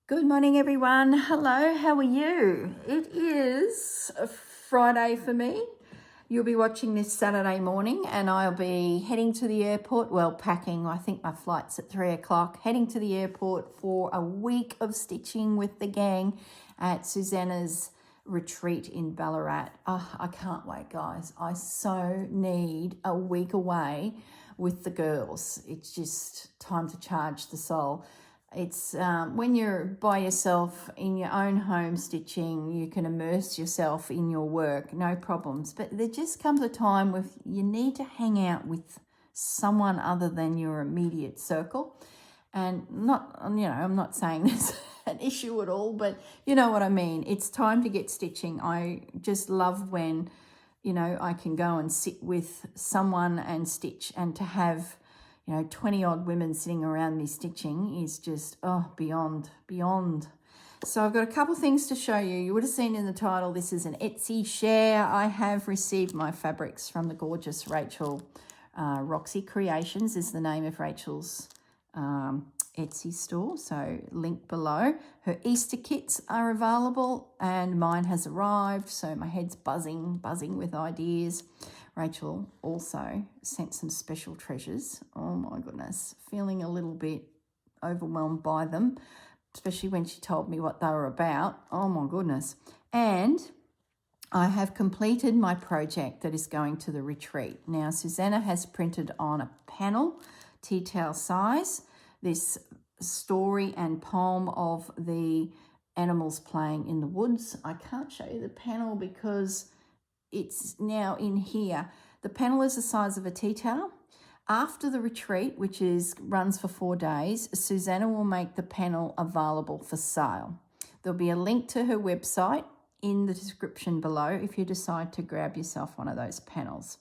Good morning, everyone. Hello, how are you? It is a Friday for me. You'll be watching this Saturday morning, and I'll be heading to the airport. Well, packing. I think my flight's at 3 o'clock. Heading to the airport for a week of stitching with the gang at Susanna's retreat in Ballarat. Oh, I can't wait, guys. I so need a week away with the girls. It's just time to charge the soul. It's when you're by yourself in your own home stitching, you can immerse yourself in your work, no problems. But there just comes a time where you need to hang out with someone other than your immediate circle. And not, I'm not saying there's an issue at all, but you know what I mean. It's time to get stitching. I just love when, I can go and sit with someone and stitch, and to have 20 odd women sitting around me stitching is just, beyond. So I've got a couple things to show you. You would have seen in the title, this is an Etsy share. I have received my fabrics from the gorgeous Rachel. Roxy Creations is the name of Rachel's Etsy store, so link below. Her Easter kits are available and mine has arrived, so my head's buzzing with ideas. Rachel also sent some special treasures. Oh my goodness, feeling a little bit overwhelmed by them, especially when she told me what they were about. Oh my goodness. And I have completed my project that is going to the retreat. Now, Susanna has printed on a panel, tea towel size, this story and poem of the animals playing in the woods. I can't show you the panel because it's now in here. The panel is the size of a tea towel. After the retreat, which runs for 4 days, Susanna will make the panel available for sale. There'll be a link to her website in the description below if you decide to grab yourself one of those panels.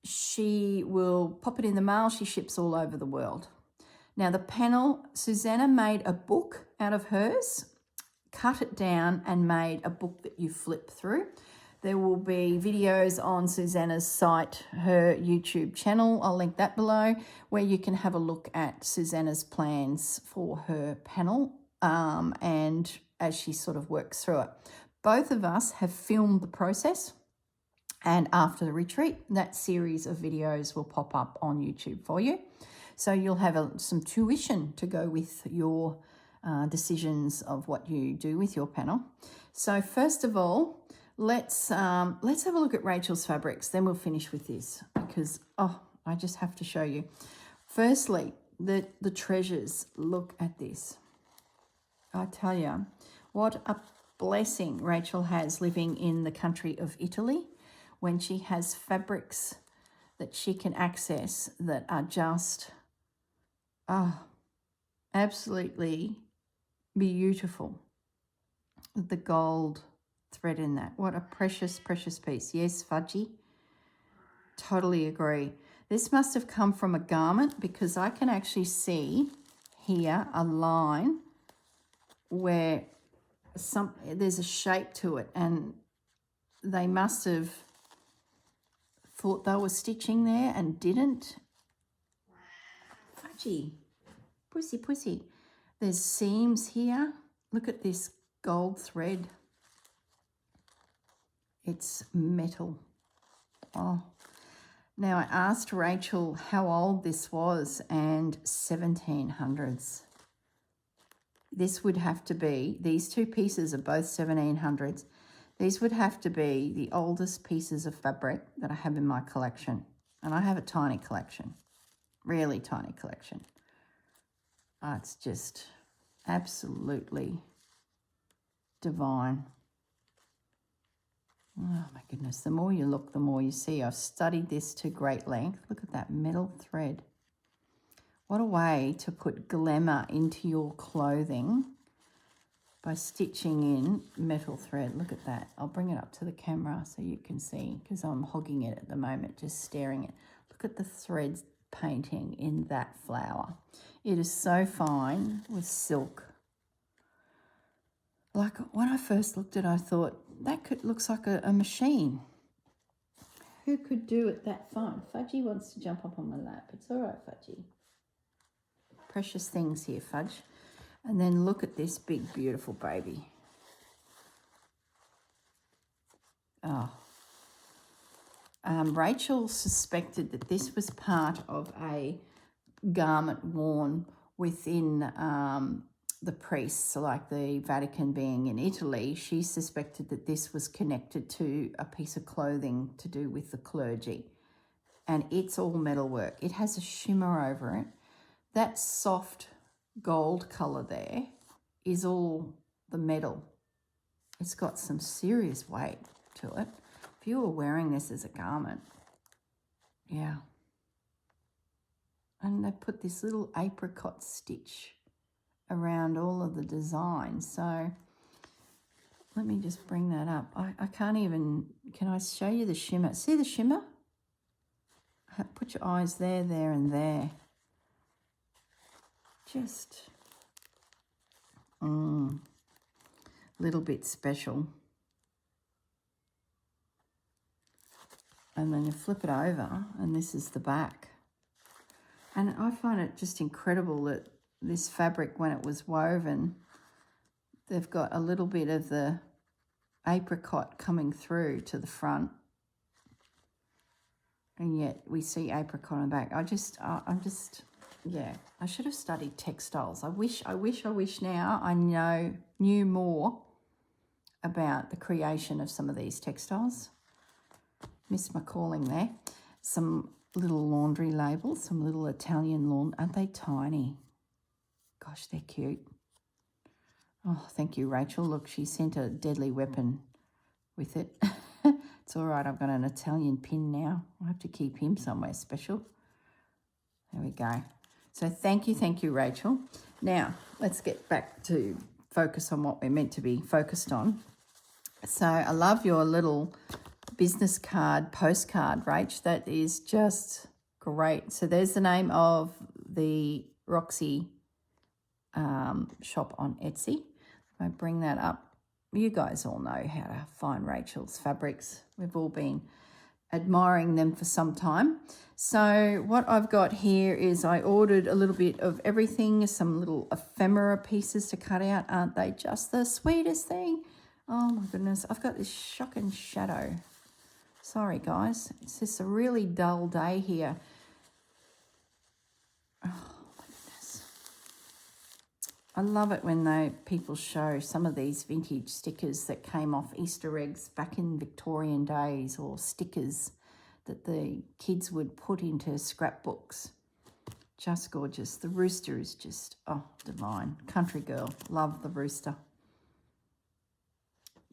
She will pop it in the mail. She ships all over the world. Now, the panel, Susanna made a book out of hers, cut it down and made a book that you flip through. There will be videos on Susanna's site, her YouTube channel. I'll link that below, where you can have a look at Susanna's plans for her panel and as she sort of works through it. Both of us have filmed the process, and after the retreat, that series of videos will pop up on YouTube for you. So you'll have some tuition to go with your decisions of what you do with your panel. So first of all, let's have a look at Rachel's fabrics. Then we'll finish with this because I just have to show you. Firstly, the treasures. Look at this. I tell you, what a blessing Rachel has living in the country of Italy, when she has fabrics that she can access that are just absolutely beautiful. The gold thread in that. What a precious, precious piece. Yes, fudgy. Totally agree. This must have come from a garment because I can actually see here a line where there's a shape to it, and they must have thought they were stitching there and didn't. Fudgy. Pussy. There's seams here. Look at this gold thread. It's metal. Oh. Now, I asked Rachel how old this was, and 1700s. This would have to be, these two pieces are both 1700s. These would have to be the oldest pieces of fabric that I have in my collection. And I have a tiny collection, really tiny collection. It's just absolutely divine. Oh my goodness, the more you look, the more you see. I've studied this to great length. Look at that metal thread. What a way to put glamour into your clothing by stitching in metal thread. Look at that. I'll bring it up to the camera so you can see, because I'm hogging it at the moment, just staring at it. Look at the threads painting in that flower. It is so fine with silk. Like when I first looked at it, I thought, looks like a machine. Who could do it that fine? Fudgy wants to jump up on my lap. It's all right, Fudgy. Precious things here, Fudge. And then look at this big, beautiful baby. Oh. Rachel suspected that this was part of a garment worn within the priests, like the Vatican being in Italy. She suspected that this was connected to a piece of clothing to do with the clergy. And it's all metalwork. It has a shimmer over it. That soft gold colour there is all the metal. It's got some serious weight to it. If you were wearing this as a garment, yeah. And they put this little apricot stitch around all of the design. So let me just bring that up. I can't even, can I show you the shimmer? See the shimmer? Put your eyes there, there, and there. Just a little bit special. And then you flip it over, and this is the back. And I find it just incredible that this fabric, when it was woven, they've got a little bit of the apricot coming through to the front. And yet we see apricot on the back. Yeah, I should have studied textiles. I wish now I knew more about the creation of some of these textiles. Missed my calling there. Some little laundry labels, some little Italian laundry. Aren't they tiny? Gosh, they're cute. Oh, thank you, Rachel. Look, she sent a deadly weapon with it. It's all right, I've got an Italian pin now. I have to keep him somewhere special. There we go. So thank you, Rachel. Now, let's get back to focus on what we're meant to be focused on. So I love your little business card, postcard, Rach. That is just great. So there's the name of the Roxy shop on Etsy. If I bring that up, you guys all know how to find Rachel's fabrics. We've all been admiring them for some time. So what I've got here is I ordered a little bit of everything, some little ephemera pieces to cut out. Aren't they just the sweetest thing? Oh my goodness, I've got this shocking shadow. Sorry guys, it's just a really dull day here. Oh my goodness. I love it when people show some of these vintage stickers that came off Easter eggs back in Victorian days, or stickers that the kids would put into scrapbooks. Just gorgeous. The rooster is just, oh, divine. Country girl. Love the rooster.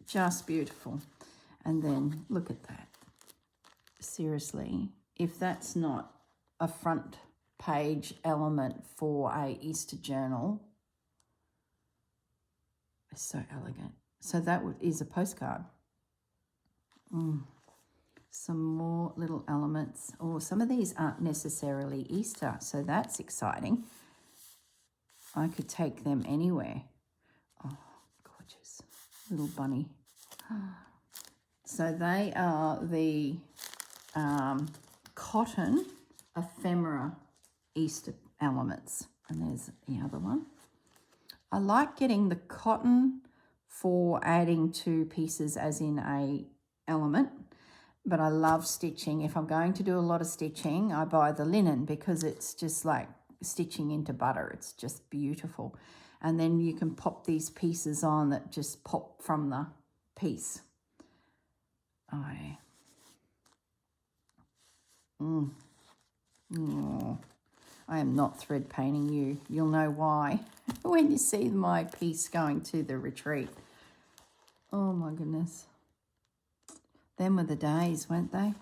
Just beautiful. And then look at that. Seriously, if that's not a front page element for a Easter journal, it's so elegant. So that is a postcard. Some more little elements. Oh, some of these aren't necessarily Easter, so that's exciting. I could take them anywhere. Oh, gorgeous. Little bunny. So they are the cotton ephemera Easter elements. And there's the other one. I like getting the cotton for adding to pieces as in a element, but I love stitching. If I'm going to do a lot of stitching, I buy the linen because it's just like stitching into butter. It's just beautiful. And then you can pop these pieces on that just pop from the piece. I am not thread painting you. You'll know why when you see my piece going to the retreat. Oh my goodness. Them were the days, weren't they?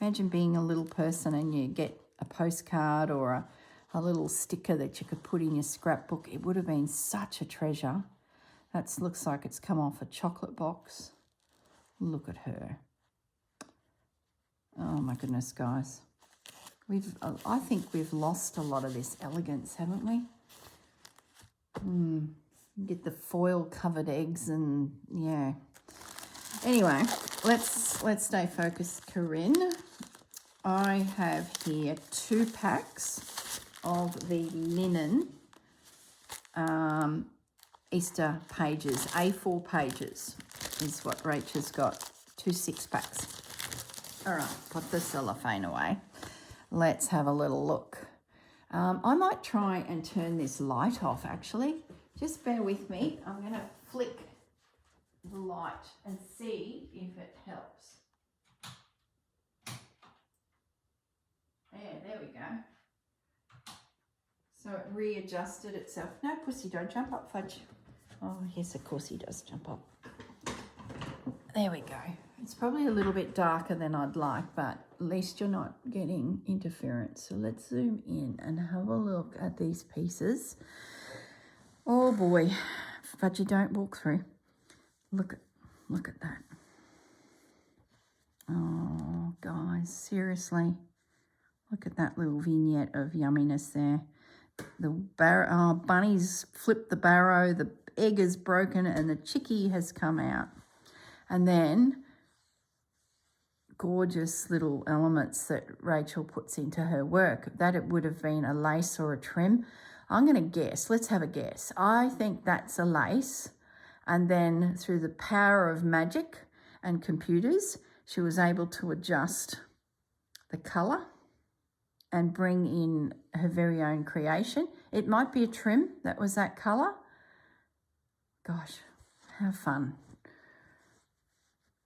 Imagine being a little person and you get a postcard or a little sticker that you could put in your scrapbook. It would have been such a treasure. That looks like it's come off a chocolate box. Look at her. Oh my goodness, guys. I think we've lost a lot of this elegance, haven't we? Get the foil covered eggs and yeah. Anyway, let's stay focused, Corrine. I have here 2 packs of the linen Easter pages. A4 pages is what Rachel's got. 2 6-packs. All right, put the cellophane away. Let's have a little look. I might try and turn this light off, actually. Just bear with me. I'm going to flick the light and see if it helps. Yeah, there we go. So it readjusted itself. No, Pussy, don't jump up, Fudge. Oh, yes, of course he does jump up. There we go. It's probably a little bit darker than I'd like, but at least you're not getting interference. So let's zoom in and have a look at these pieces. Oh boy, Fudgy, don't walk through. Look at that. Oh, guys, seriously. Look at that little vignette of yumminess there. The bunny's flipped the barrow, the egg is broken, and the chickie has come out. And then gorgeous little elements that Rachel puts into her work. That it would have been a lace or a trim. I'm going to guess. Let's have a guess. I think that's a lace. And then through the power of magic and computers, she was able to adjust the colour and bring in her very own creation. It might be a trim that was that colour. Gosh, how fun.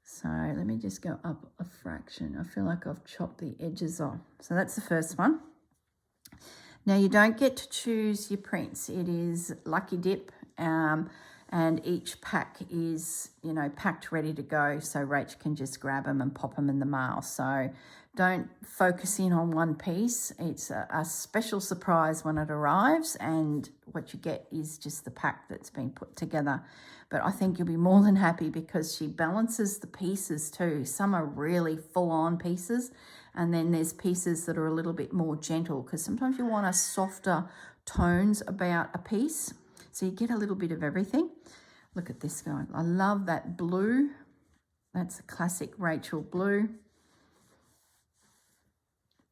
So let me just go up a fraction. I feel like I've chopped the edges off. So that's the first one. Now you don't get to choose your prints. It is lucky dip, and each pack is, packed ready to go. So Rach can just grab them and pop them in the mail. So don't focus in on one piece. It's a special surprise when it arrives, and what you get is just the pack that's been put together. But I think you'll be more than happy because she balances the pieces too. Some are really full-on pieces, and then there's pieces that are a little bit more gentle because sometimes you want a softer tones about a piece. So you get a little bit of everything. Look at this guy. I love that blue. That's a classic Rachel blue.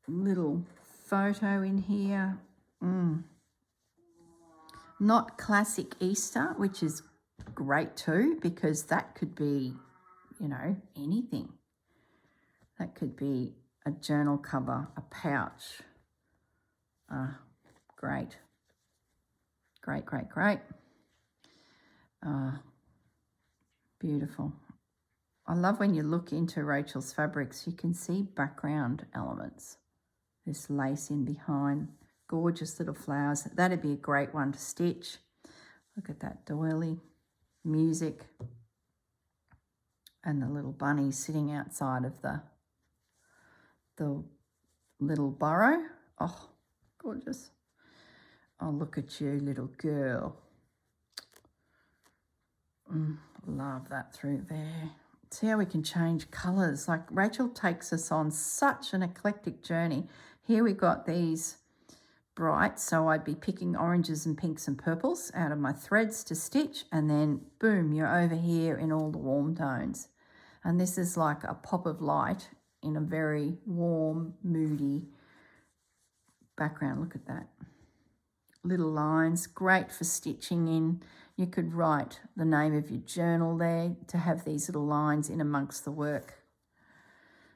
Little photo in here. Not classic Easter, which is great too, because that could be, anything. That could be a journal cover, a pouch. Great. Great, great, great. Beautiful. I love when you look into Rachel's fabrics, you can see background elements. This lace in behind, gorgeous little flowers. That'd be a great one to stitch. Look at that doily, music, and the little bunny sitting outside of the little burrow. Oh, gorgeous. Oh, look at you, little girl. Love that through there. See how we can change colours. Like Rachel takes us on such an eclectic journey. Here we got these bright, so I'd be picking oranges and pinks and purples out of my threads to stitch, and then boom, you're over here in all the warm tones. And this is like a pop of light in a very warm, moody background. Look at that. Little lines, great for stitching in. You could write the name of your journal there to have these little lines in amongst the work.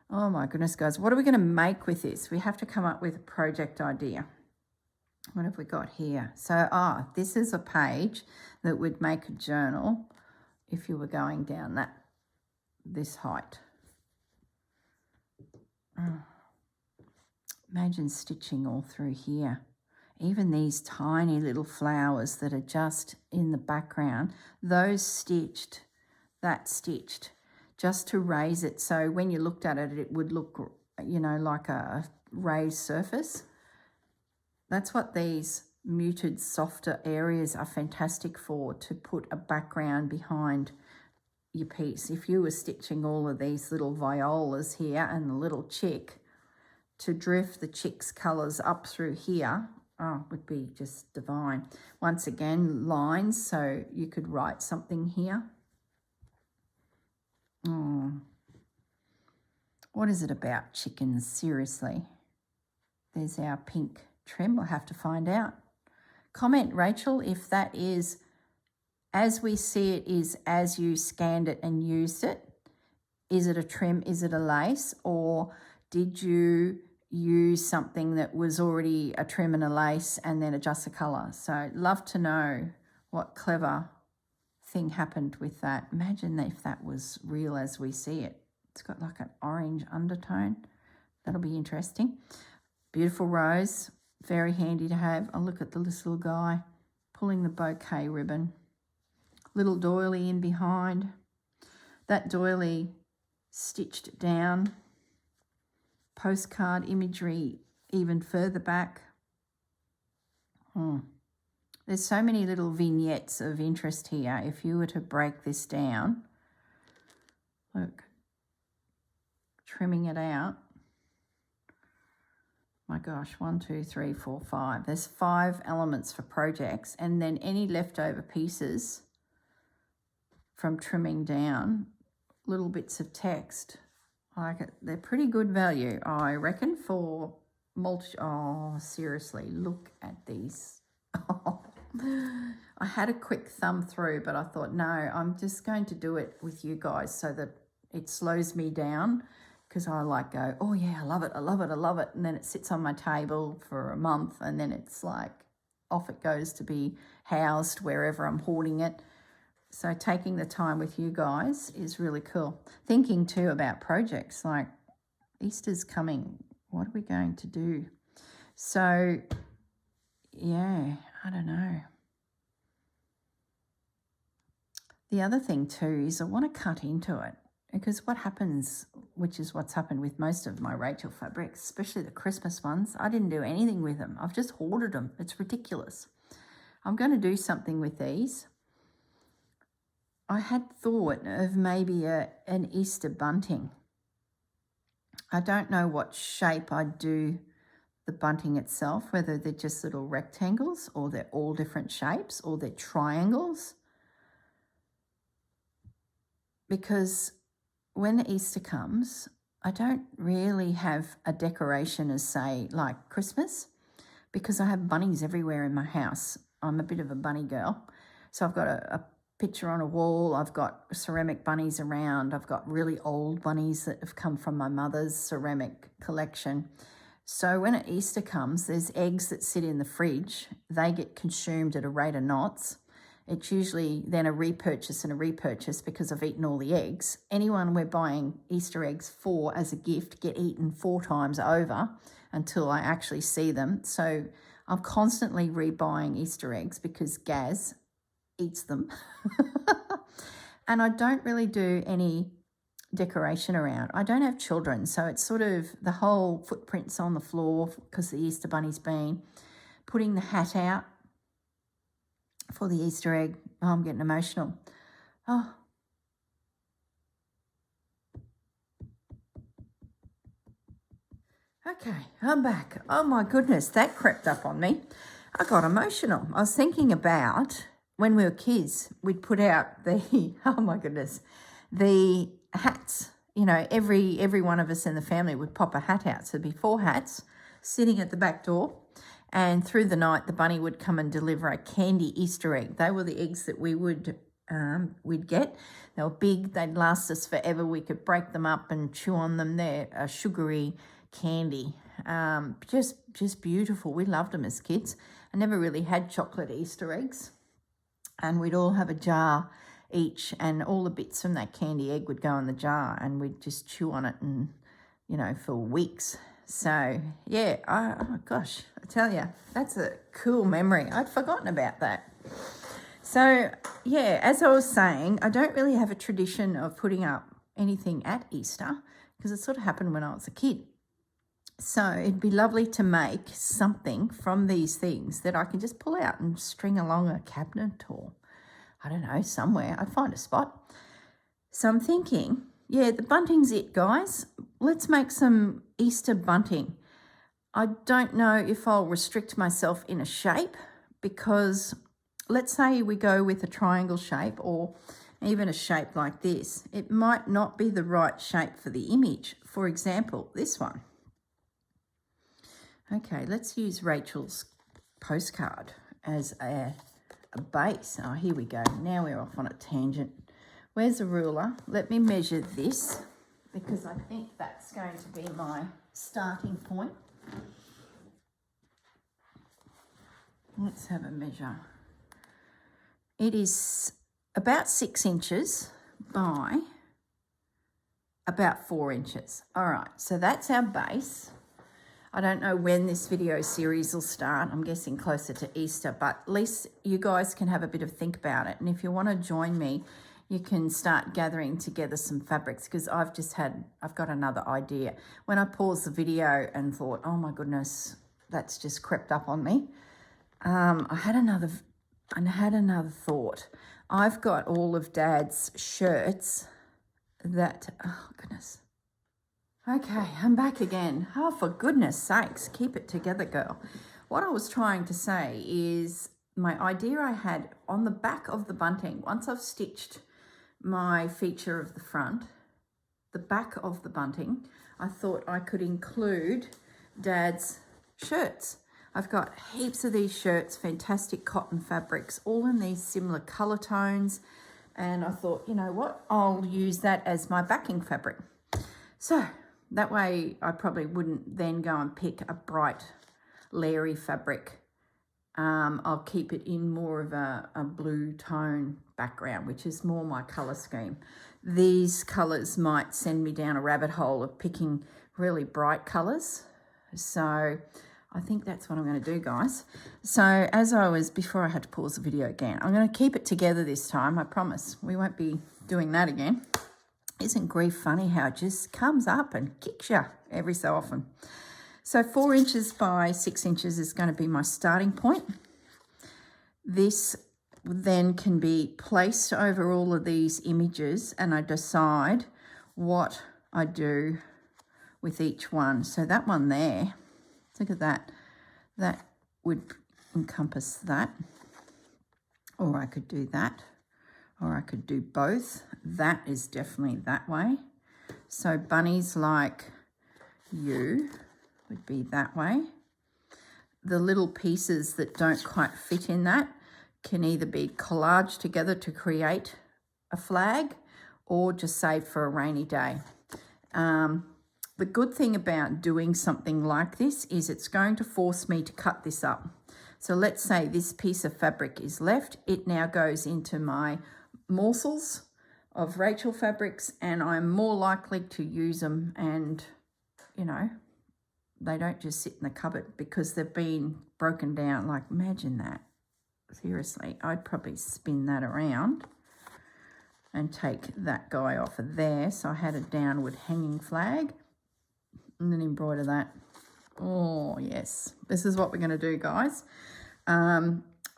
Oh my goodness, guys, what are we going to make with this? We have to come up with a project idea. What have we got here? So, this is a page that would make a journal if you were going down this height. Imagine stitching all through here. Even these tiny little flowers that are just in the background, those stitched, that stitched, just to raise it. So when you looked at it, it would look, like a raised surface. That's what these muted, softer areas are fantastic for, to put a background behind your piece. If you were stitching all of these little violas here and the little chick, to drift the chick's colours up through here, would be just divine. Once again, lines, so you could write something here. What is it about chickens? Seriously. There's our pink trim? We'll have to find out. Comment, Rachel, if that is as we see it, is as you scanned it and used it. Is it a trim? Is it a lace? Or did you use something that was already a trim and a lace and then adjust the colour? So love to know what clever thing happened with that. Imagine if that was real as we see it. It's got like an orange undertone. That'll be interesting. Beautiful rose, very handy to have. Oh, look at this little guy pulling the bouquet ribbon. Little doily in behind. That doily stitched down. Postcard imagery even further back. There's so many little vignettes of interest here. If you were to break this down, look, trimming it out. My gosh, 1, 2, 3, 4, 5. There's 5 elements for projects, and then any leftover pieces from trimming down, little bits of text. Like it, they're pretty good value, I reckon, for oh, seriously, look at these. I had a quick thumb through, but I thought, no, I'm just going to do it with you guys so that it slows me down, because I like go, oh yeah, I love it, I love it, I love it. And then it sits on my table for a month, and then it's like off it goes to be housed wherever I'm hoarding it. So taking the time with you guys is really cool. Thinking too about projects like Easter's coming. What are we going to do? So, yeah, I don't know. The other thing too is I want to cut into it, because what happens, which is what's happened with most of my Rachel fabrics, especially the Christmas ones, I didn't do anything with them. I've just hoarded them. It's ridiculous. I'm going to do something with these. I had thought of maybe an Easter bunting. I don't know what shape I'd do the bunting itself, whether they're just little rectangles or they're all different shapes or they're triangles. Because when Easter comes, I don't really have a decoration as, say, like Christmas, because I have bunnies everywhere in my house. I'm a bit of a bunny girl. So I've got a picture on a wall. I've got ceramic bunnies around. I've got really old bunnies that have come from my mother's ceramic collection. So when Easter comes, there's eggs that sit in the fridge. They get consumed at a rate of knots. It's usually then a repurchase and a repurchase because I've eaten all the eggs. Anyone we're buying Easter eggs for as a gift get eaten 4 times over until I actually see them. So I'm constantly rebuying Easter eggs because Gaz eats them. And I don't really do any decoration around. I don't have children, so it's sort of the whole footprints on the floor because the Easter bunny's been. Putting the hat out for the Easter egg. Oh, I'm getting emotional. Oh. Okay, I'm back. Oh my goodness, that crept up on me. I got emotional. I was thinking about when we were kids, we'd put out the, oh my goodness, the hats. You know, every one of us in the family would pop a hat out. So there'd be 4 hats sitting at the back door. And through the night, the bunny would come and deliver a candy Easter egg. They were the eggs that we'd get. They were big. They'd last us forever. We could break them up and chew on them. They're a sugary candy. Just beautiful. We loved them as kids. I never really had chocolate Easter eggs. And we'd all have a jar each, and all the bits from that candy egg would go in the jar, and we'd just chew on it and, you know, for weeks. So, yeah, oh my gosh, I tell you, that's a cool memory. I'd forgotten about that. So, yeah, as I was saying, I don't really have a tradition of putting up anything at Easter because it sort of happened when I was a kid. So it'd be lovely to make something from these things that I can just pull out and string along a cabinet or, I don't know, somewhere. I'd find a spot. So I'm thinking, yeah, the bunting's it, guys. Let's make some Easter bunting. I don't know if I'll restrict myself in a shape, because let's say we go with a triangle shape or even a shape like this. It might not be the right shape for the image. For example, this one. Okay, let's use Rachel's postcard as a base. Oh, here we go. Now we're off on a tangent. Where's the ruler? Let me measure this because I think that's going to be my starting point. Let's have a measure. It is about 6 inches by about 4 inches. All right, so that's our base. I don't know when this video series will start. I'm guessing closer to Easter, but at least you guys can have a bit of think about it. And if you want to join me, you can start gathering together some fabrics because I've got another idea. When I paused the video and thought, oh my goodness, that's just crept up on me. I had another thought. I've got all of Dad's shirts that, oh goodness. Okay, I'm back again. Oh, for goodness sakes, keep it together, girl. What I was trying to say is my idea I had on the back of the bunting, once I've stitched my feature of the front, the back of the bunting, I thought I could include Dad's shirts. I've got heaps of these shirts, fantastic cotton fabrics, all in these similar colour tones. And I thought, you know what, I'll use that as my backing fabric. So that way I probably wouldn't then go and pick a bright, leery fabric. I'll keep it in more of a blue tone background, which is more my colour scheme. These colours might send me down a rabbit hole of picking really bright colours. So I think that's what I'm going to do, guys. So before I had to pause the video again, I'm going to keep it together this time. I promise we won't be doing that again. Isn't grief funny how it just comes up and kicks you every so often? So 4 inches by 6 inches is going to be my starting point. This then can be placed over all of these images and I decide what I do with each one. So that one there, look at that. That would encompass that. Or I could do that. Or I could do both. That is definitely that way. So bunnies like you would be that way. The little pieces that don't quite fit in that can either be collaged together to create a flag or just saved for a rainy day. The good thing about doing something like this is it's going to force me to cut this up. So let's say this piece of fabric is left. It now goes into my morsels of Rachel fabrics and I'm more likely to use them, and you know, they don't just sit in the cupboard because they've been broken down. Like, imagine that. Seriously, I'd probably spin that around and take that guy off of there. So I had a downward hanging flag and then embroider that. Oh yes, this is what we're going to do, guys.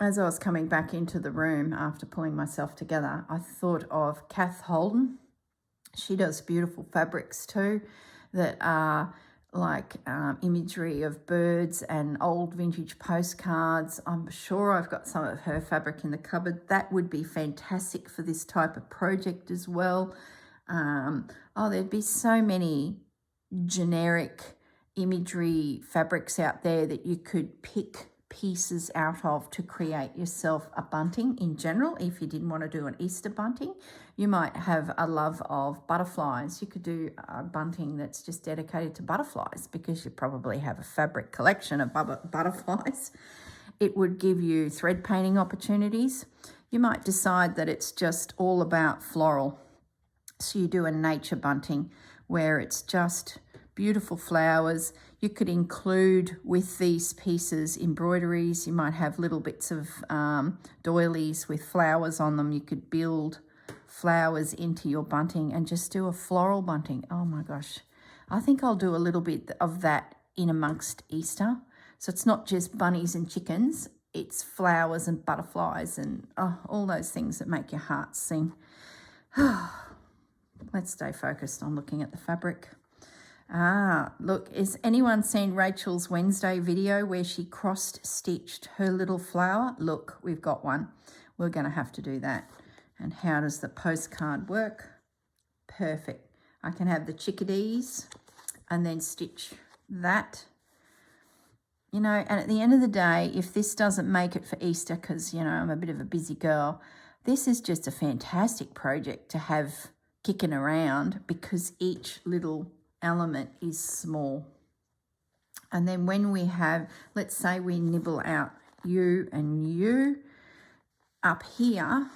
As I was coming back into the room after pulling myself together, I thought of Kath Holden. She does beautiful fabrics too that are like imagery of birds and old vintage postcards. I'm sure I've got some of her fabric in the cupboard. That would be fantastic for this type of project as well. There'd be so many generic imagery fabrics out there that you could pick pieces out of to create yourself a bunting in general. If you didn't want to do an Easter bunting, you might have a love of butterflies. You could do a bunting that's just dedicated to butterflies because you probably have a fabric collection of butterflies. It would give you thread painting opportunities. You might decide that it's just all about floral. So you do a nature bunting where it's just beautiful flowers. You could include with these pieces embroideries. You might have little bits of doilies with flowers on them. You could build flowers into your bunting and just do a floral bunting. Oh my gosh. I think I'll do a little bit of that in amongst Easter. So it's not just bunnies and chickens. It's flowers and butterflies and all those things that make your heart sing. Let's stay focused on looking at the fabric. Look, has anyone seen Rachel's Wednesday video where she cross-stitched her little flower? Look, we've got one. We're going to have to do that. And how does the postcard work? Perfect. I can have the chickadees and then stitch that You know, and at the end of the day, if this doesn't make it for Easter, because, you know, I'm a bit of a busy girl, this is just a fantastic project to have kicking around because each little element is small. And then when we have, let's say we nibble out you and you, up here,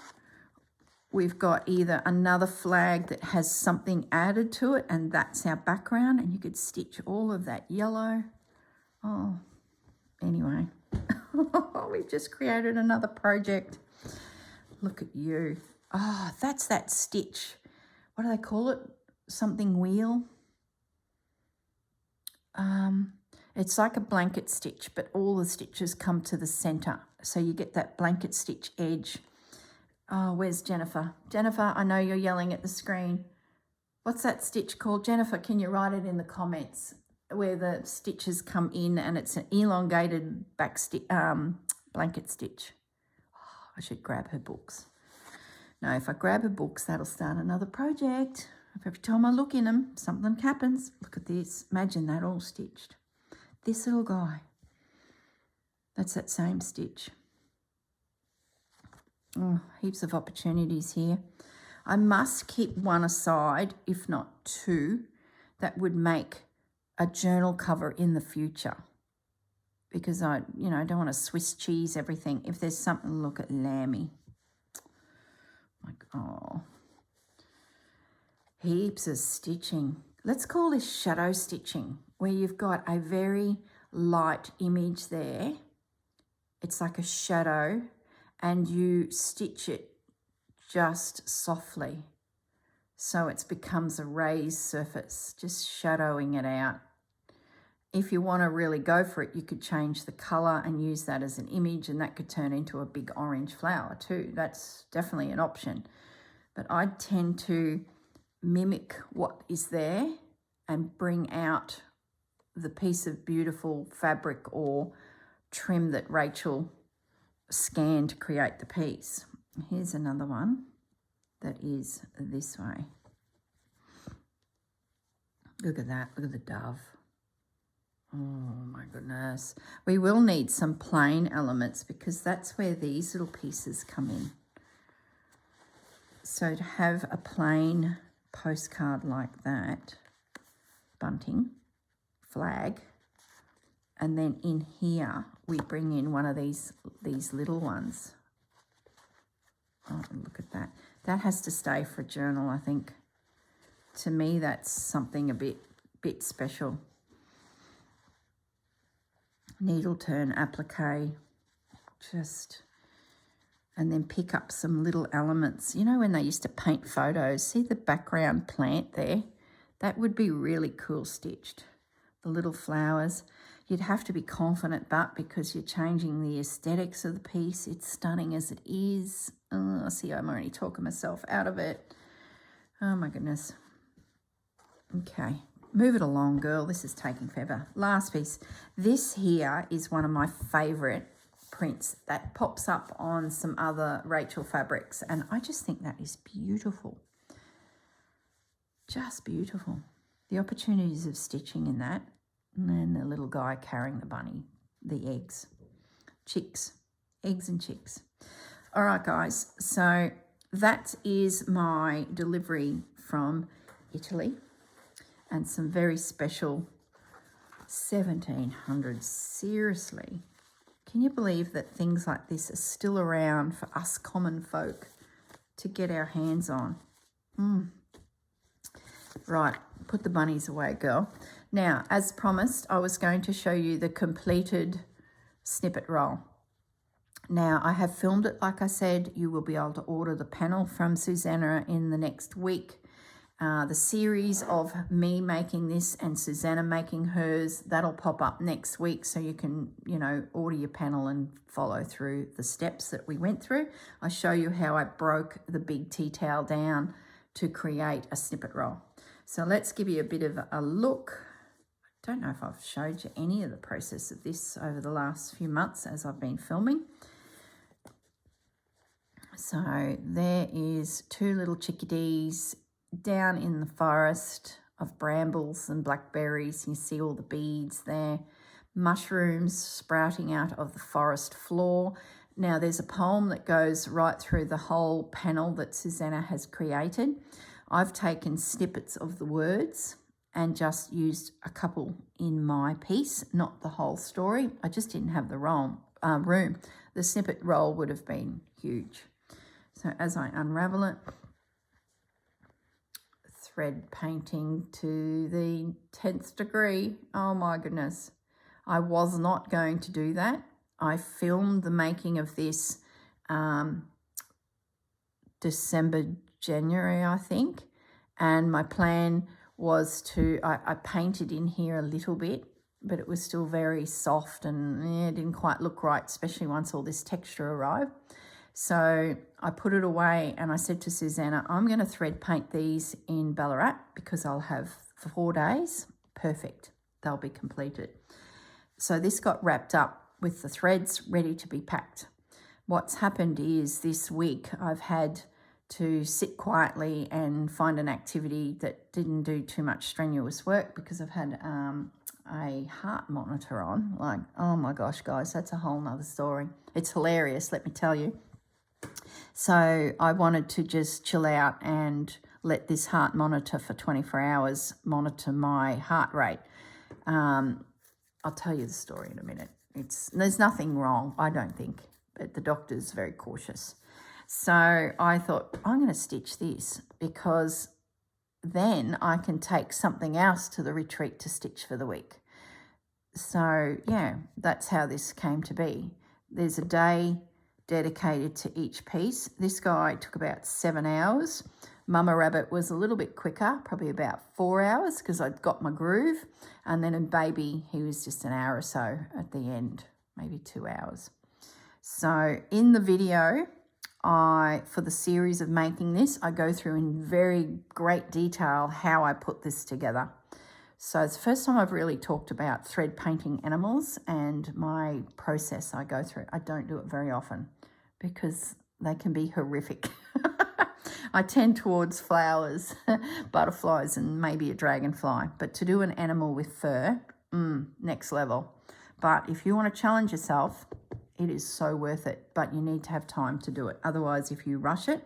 we've got either another flag that has something added to it, and that's our background, and you could stitch all of that yellow. Oh, anyway, we've just created another project. Look at you. Oh, that's that stitch. What do they call it? Something wheel. It's like a blanket stitch, but all the stitches come to the center. So you get that blanket stitch edge. Oh, where's Jennifer? Jennifer, I know you're yelling at the screen. What's that stitch called? Jennifer, can you write it in the comments where the stitches come in and it's an elongated back blanket stitch. Oh, I should grab her books. No, if I grab her books, that'll start another project. Every time I look in them, something happens. Look at this. Imagine that all stitched. This little guy. That's that same stitch. Oh, heaps of opportunities here. I must keep one aside, if not two, that would make a journal cover in the future. Because I don't want to Swiss cheese everything. If there's something, look at Lammy. Like, oh. Heaps of stitching. Let's call this shadow stitching, where you've got a very light image there. It's like a shadow, and you stitch it just softly. So it becomes a raised surface, just shadowing it out. If you want to really go for it, you could change the colour and use that as an image, and that could turn into a big orange flower too. That's definitely an option. But I tend to mimic what is there and bring out the piece of beautiful fabric or trim that Rachel scanned to create the piece. Here's another one that is this way. Look at that. Look at the dove. Oh my goodness. We will need some plain elements because that's where these little pieces come in. So to have a plain postcard like that, bunting, flag, and then in here we bring in one of these little ones. Oh, look at that. That has to stay for a journal, I think. To me, that's something a bit special. Needle turn applique, and then pick up some little elements. You know when they used to paint photos, see the background plant there? That would be really cool stitched. The little flowers. You'd have to be confident, but because you're changing the aesthetics of the piece, it's stunning as it is. Oh, see, I'm already talking myself out of it. Oh my goodness. Okay, move it along, girl. This is taking forever. Last piece. This here is one of my favourite prints that pops up on some other Rachel fabrics, and I just think that is beautiful. Just beautiful. The opportunities of stitching in that, and then the little guy carrying the bunny, the eggs, chicks, eggs and chicks. All right, guys, so that is my delivery from Italy, and some very special 1700s. Seriously, can you believe that things like this are still around for us common folk to get our hands on? Right, put the bunnies away, girl. Now, as promised, I was going to show you the completed snippet roll. Now, I have filmed it, like I said. You will be able to order the panel from Susanna in the next week. The series of me making this and Susanna making hers, that'll pop up next week, so you can, order your panel and follow through the steps that we went through. I show you how I broke the big tea towel down to create a snippet roll. So let's give you a bit of a look. I don't know if I've showed you any of the process of this over the last few months as I've been filming. So there is two little chickadees down in the forest of brambles and blackberries. You see all the beads there. mushrooms sprouting out of the forest floor. Now there's a poem that goes right through the whole panel that Susanna has created. I've taken snippets of the words and just used a couple in my piece, not the whole story. I just didn't have the room. The snippet roll would have been huge. So as I unravel it, thread painting to the 10th degree. Oh my goodness. I was not going to do that. I filmed the making of this December, January, I think. And my plan was to, I painted in here a little bit, but it was still very soft and it didn't quite look right, especially once all this texture arrived. So I put it away and I said to Susanna, I'm going to thread paint these in Ballarat because I'll have 4 days. Perfect. They'll be completed. So this got wrapped up with the threads ready to be packed. What's happened is this week I've had to sit quietly and find an activity that didn't do too much strenuous work because I've had a heart monitor on. Like, oh my gosh, guys, that's a whole nother story. It's hilarious, let me tell you. So I wanted to just chill out and let this heart monitor for 24 hours monitor my heart rate. I'll tell you the story in a minute. There's nothing wrong, I don't think, but the doctor's very cautious. So I thought, I'm going to stitch this because then I can take something else to the retreat to stitch for the week. So, yeah, that's how this came to be. There's a day dedicated to each piece. This guy took about 7 hours. Mama Rabbit was a little bit quicker, probably about 4 hours because I'd got my groove. And then in Baby, he was just an hour or so at the end, maybe 2 hours. So in the video, for the series of making this, I go through in very great detail how I put this together. So it's the first time I've really talked about thread painting animals and my process I go through. I don't do it very often because they can be horrific. I tend towards flowers, butterflies, and maybe a dragonfly. But to do an animal with fur, next level. But if you want to challenge yourself, it is so worth it. But you need to have time to do it. Otherwise, if you rush it,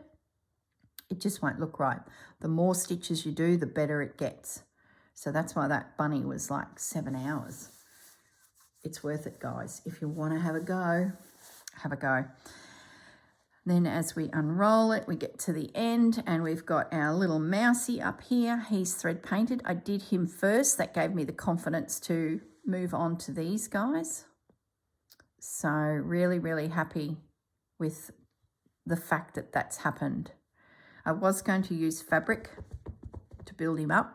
it just won't look right. The more stitches you do, the better it gets. So that's why that bunny was like 7 hours. It's worth it, guys. If you want to have a go, have a go. Then as we unroll it, we get to the end and we've got our little mousey up here. He's thread painted. I did him first. That gave me the confidence to move on to these guys. So really, really happy with the fact that that's happened. I was going to use fabric to build him up,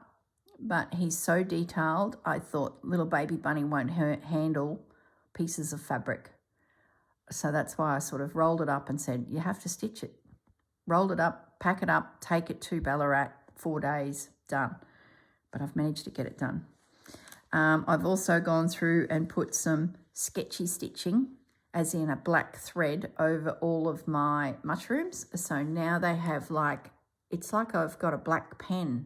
but he's so detailed, I thought little baby bunny won't handle pieces of fabric. So that's why I sort of rolled it up and said, you have to stitch it. Rolled it up, pack it up, take it to Ballarat, 4 days, done. But I've managed to get it done. I've also gone through and put some sketchy stitching, as in a black thread, over all of my mushrooms. So now they have it's like I've got a black pen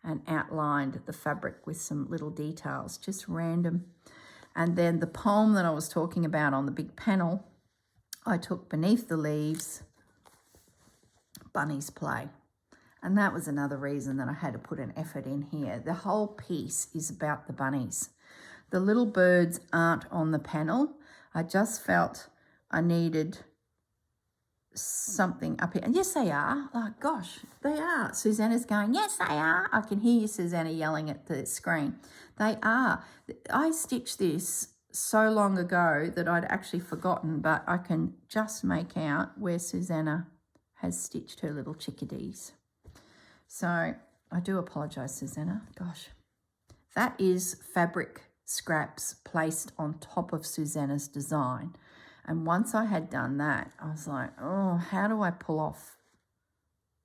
and outlined the fabric with some little details, just random. And then the poem that I was talking about on the big panel, I took Beneath the Leaves, Bunnies Play. And that was another reason that I had to put an effort in here. The whole piece is about the bunnies. The little birds aren't on the panel. I just felt I needed something up here. And yes, they are. Oh, gosh, they are. Susanna's going, yes, they are. I can hear you, Susanna, yelling at the screen. They are. I stitched this so long ago that I'd actually forgotten, but I can just make out where Susanna has stitched her little chickadees. So I do apologise, Susanna. Gosh. That is fabric scraps placed on top of Susanna's design. And once I had done that, I was like, oh, how do I pull off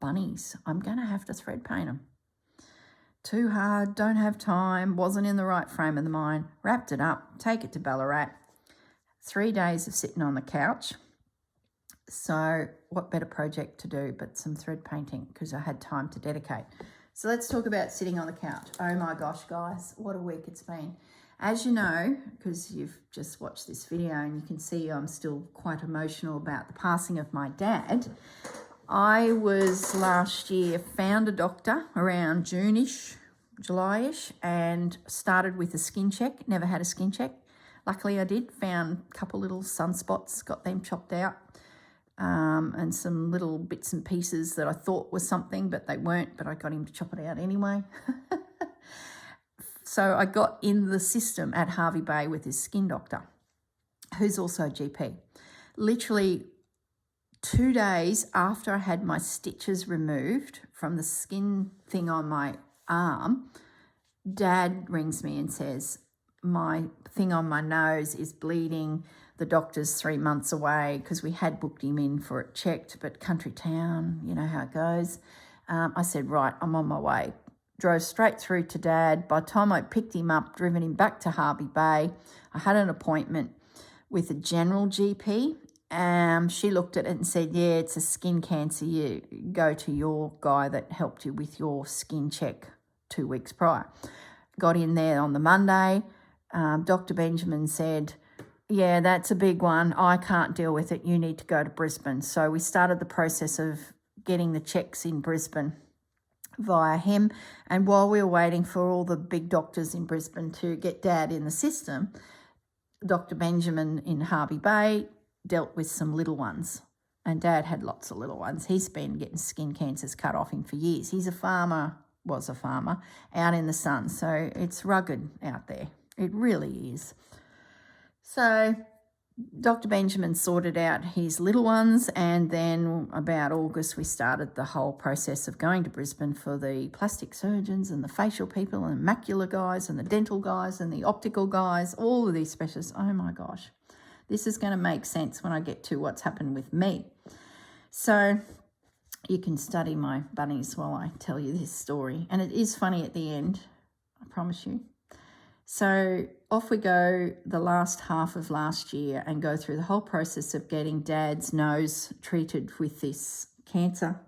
bunnies? I'm going to have to thread paint them. Too hard, don't have time, wasn't in the right frame of the mind. Wrapped it up, take it to Ballarat. 3 days of sitting on the couch. So what better project to do but some thread painting because I had time to dedicate. So let's talk about sitting on the couch. Oh my gosh, guys, what a week it's been. As you know, because you've just watched this video and you can see I'm still quite emotional about the passing of my dad, I was last year found a doctor around June-ish, July-ish, and started with a skin check. Never had a skin check. Luckily I did. Found a couple little sunspots, got them chopped out, and some little bits and pieces that I thought was something, but they weren't, but I got him to chop it out anyway. So I got in the system at Hervey Bay with his skin doctor, who's also a GP. Literally 2 days after I had my stitches removed from the skin thing on my arm, Dad rings me and says, my thing on my nose is bleeding. The doctor's 3 months away, because we had booked him in for it checked, but country town, you know how it goes. I said, right, I'm on my way. Drove straight through to Dad. By the time I picked him up, driven him back to Hervey Bay, I had an appointment with a general GP. She looked at it and said, yeah, it's a skin cancer. You go to your guy that helped you with your skin check 2 weeks prior. Got in there on the Monday. Dr. Benjamin said, yeah, that's a big one. I can't deal with it. You need to go to Brisbane. So we started the process of getting the checks in Brisbane via him. And while we were waiting for all the big doctors in Brisbane to get Dad in the system, Dr. Benjamin in Hervey Bay dealt with some little ones. And Dad had lots of little ones. He's been getting skin cancers cut off him for years. He's a farmer, was a farmer, out in the sun. So it's rugged out there. It really is. So Dr. Benjamin sorted out his little ones, and then about August we started the whole process of going to Brisbane for the plastic surgeons and the facial people and macular guys and the dental guys and the optical guys, all of these specialists. Oh my gosh, this is going to make sense when I get to what's happened with me. So you can study my bunnies while I tell you this story, and it is funny at the end, I promise you. So off we go the last half of last year and go through the whole process of getting Dad's nose treated with this cancer.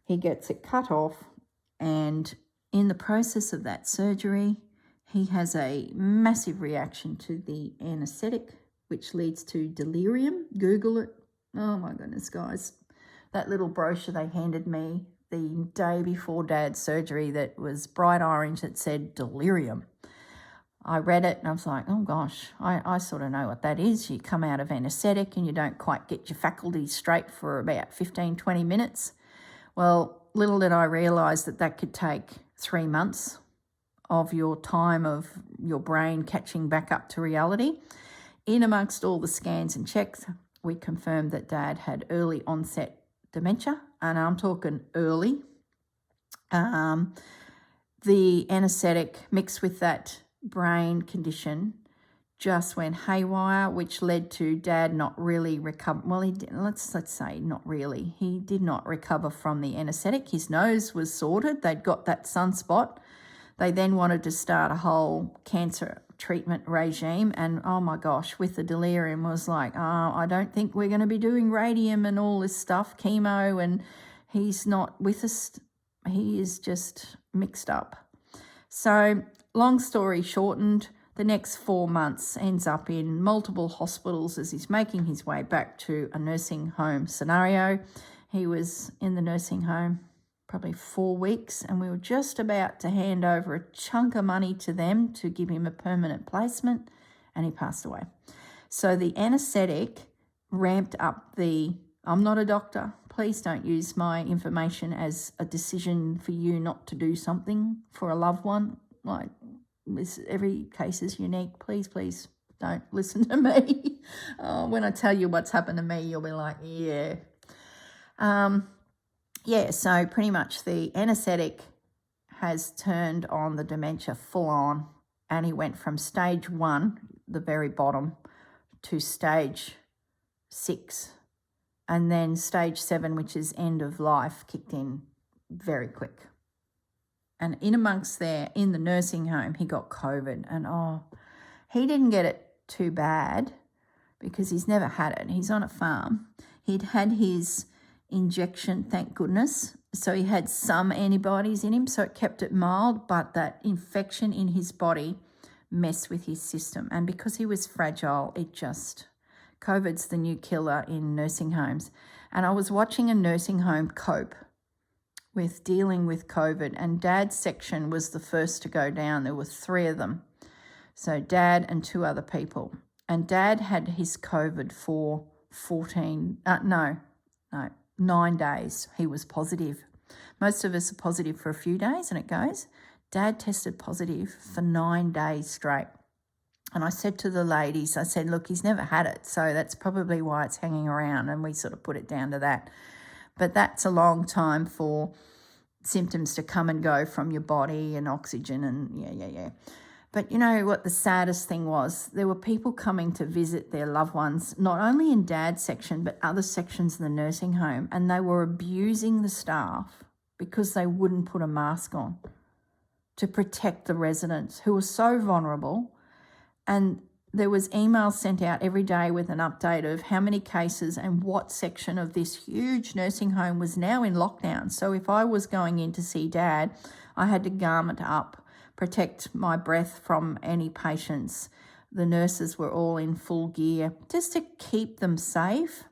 He gets it cut off, and in the process of that surgery, he has a massive reaction to the anaesthetic, which leads to delirium. Google it. Oh my goodness, guys. That little brochure they handed me the day before Dad's surgery that was bright orange that said delirium. I read it and I was like, oh gosh, I sort of know what that is. You come out of anaesthetic and you don't quite get your faculties straight for about 15, 20 minutes. Well, little did I realise that that could take 3 months of your time of your brain catching back up to reality. In amongst all the scans and checks, we confirmed that Dad had early onset dementia, and I'm talking early. The anaesthetic mixed with that brain condition just went haywire, which led to Dad not really recover. Well, let's say not really. He did not recover from the anaesthetic. His nose was sorted. They'd got that sunspot. They then wanted to start a whole cancer treatment regime, and oh my gosh, with the delirium was like, oh, I don't think we're going to be doing radium and all this stuff, chemo, and he's not with us. He is just mixed up. So long story shortened, the next 4 months ends up in multiple hospitals as he's making his way back to a nursing home scenario. He was in the nursing home probably 4 weeks, and we were just about to hand over a chunk of money to them to give him a permanent placement, and he passed away. So the anaesthetic ramped up the, I'm not a doctor, please don't use my information as a decision for you not to do something for a loved one. Like, every case is unique. Please don't listen to me. When I tell you what's happened to me, you'll be like, yeah. So pretty much the anaesthetic has turned on the dementia full on, and he went from stage 1, the very bottom, to stage 6. And then stage 7, which is end of life, kicked in very quick. And in amongst there, in the nursing home, he got COVID. And he didn't get it too bad because he's never had it. He's on a farm. He'd had his injection, thank goodness. So he had some antibodies in him, so it kept it mild. But that infection in his body mess with his system. And because he was fragile, COVID's the new killer in nursing homes. And I was watching a nursing home cope with dealing with COVID, and Dad's section was the first to go down. There were 3 of them. So Dad and 2 other people. And Dad had his COVID for 9 days. He was positive. Most of us are positive for a few days and it goes. Dad tested positive for 9 days straight. And I said to the ladies, I said, look, he's never had it, so that's probably why it's hanging around, and we sort of put it down to that. But that's a long time for symptoms to come and go from your body and oxygen and yeah. But you know what the saddest thing was? There were people coming to visit their loved ones, not only in Dad's section, but other sections of the nursing home, and they were abusing the staff because they wouldn't put a mask on to protect the residents who were so vulnerable. And there was emails sent out every day with an update of how many cases and what section of this huge nursing home was now in lockdown. So if I was going in to see Dad, I had to garment up, protect my breath from any patients. The nurses were all in full gear just to keep them safe.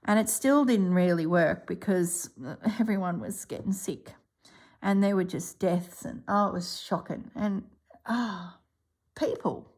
And it still didn't really work because everyone was getting sick. And there were just deaths, and it was shocking. And people.